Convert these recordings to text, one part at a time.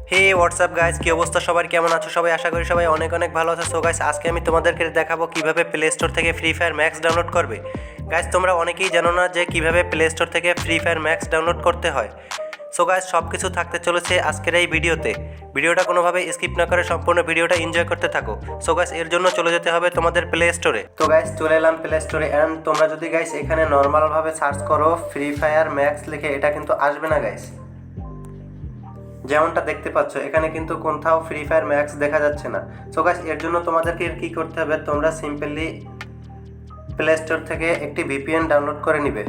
হে WhatsApp guys, কি অবস্থা সবার, কেমন আছো সবাই? আশা করি সবাই অনেক অনেক ভালো আছো। সো গাইস, আজকে আমি তোমাদেরকে দেখাবো কিভাবে প্লে স্টোর থেকে ফ্রি ফায়ার ম্যাক্স ডাউনলোড করবে। গাইস, তোমরা অনেকেই জানো না যে কিভাবে প্লে স্টোর থেকে ফ্রি ফায়ার ম্যাক্স ডাউনলোড করতে হয়। সো গাইস, সব কিছু থাকতে চলেছে আজকের এই ভিডিওটা কোনোভাবে স্কিপ না করে সম্পূর্ণ ভিডিওটা এনজয় করতে থাকো। সো গাইস, এর জন্য চলে যেতে হবে তোমাদের প্লে স্টোরে। তো গাইস, চলে এলাম প্লে স্টোরে। অ্যান্ড তোমরা যদি গাইস এখানে নর্মালভাবে সার্চ করো ফ্রি ফায়ার ম্যাক্স লিখে, এটা কিন্তু আসবে না গাইস। যেমনটা দেখতে পাচ্ছ এখানে কিন্তু কোথাও ফ্রি ফায়ার ম্যাক্স দেখা যাচ্ছে না। সো গাইস, এর জন্য তোমাদেরকে কি করতে হবে, তোমরা সিম্পলি প্লে স্টোর থেকে একটি ভিপিএন ডাউনলোড করে নিবে।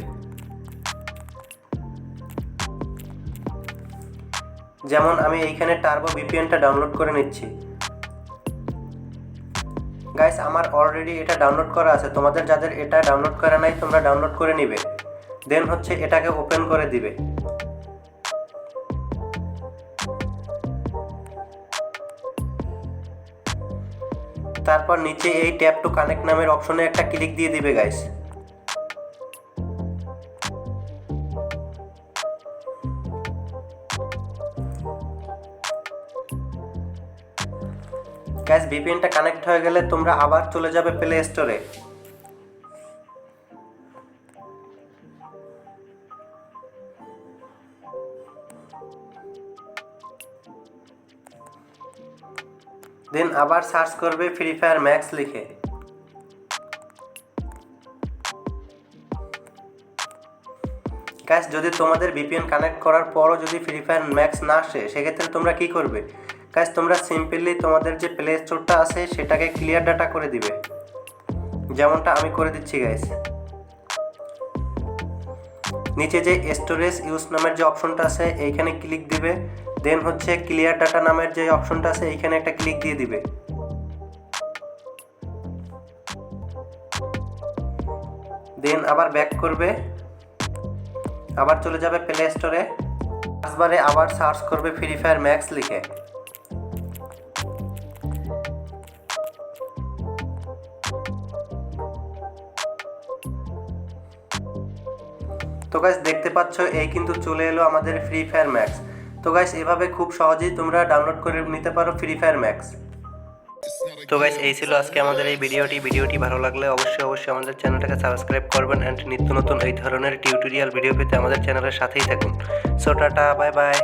যেমন আমি এইখানে টার্বো ভিপিএনটা ডাউনলোড করে নিচ্ছি। গাইস, আমার অলরেডি এটা ডাউনলোড করা আছে, তোমাদের যাদের এটা ডাউনলোড করা নাই তোমরা ডাউনলোড করে নিবে। দেন হচ্ছে এটাকে ওপেন করে দিবে। তারপর নিচে এই ট্যাপ টু কানেক্ট নামের অপশনে একটা ক্লিক দিয়ে দিবে গাইস। গাইস, ভিপিএনটা কানেক্ট হয়ে গেলে তোমরা আবার চলে যাবে প্লে স্টোরে। দেন আবার সার্চ করবে ফ্রি ফায়ার ম্যাক্স লিখে। গাইস, যদি তোমাদের ভিপিএন কানেক্ট করার পরও যদি ফ্রি ফায়ার ম্যাক্স না আসে, সেক্ষেত্রে তোমরা কি করবে গাইস, তোমরা সিম্পলি তোমাদের যে প্লে স্টোরটা আছে সেটাকে ক্লিয়ার ডাটা করে দিবে, যেমনটা আমি করে দিচ্ছি গাইস। নিচে যে স্টোরেজ ইউজ নামের যে অপশনটা আছে এইখানে ক্লিক দিবে। দেন হচ্ছে ক্লিয়ার ডাটা নামের যে অপশনটা আছে এইখানে একটা ক্লিক দিয়ে দিবে। দেন আবার ব্যাক করবে, আবার চলে যাবে প্লে স্টোরে। সার্চবারে আবার সার্চ করবে ফ্রি ফায়ার ম্যাক্স লিখে। তো গাইস, দেখতে পাচ্ছ এই কিন্তু চলে এলো আমাদের ফ্রি ফায়ার ম্যাক্স। তো গাইস, এভাবে খুব সহজেই তোমরা ডাউনলোড করে নিতে পারো ফ্রি ফায়ার ম্যাক্স। তো গাইস, এই ছিল আজকে আমাদের এই ভিডিওটি ভালো লাগলে অবশ্যই আমাদের চ্যানেলটাকে সাবস্ক্রাইব করবেন অ্যান্ড নিত্য নতুন এই ধরনের টিউটোরিয়াল ভিডিও পেতে আমাদের চ্যানেলের সাথেই থাকুন। So tata, bye bye.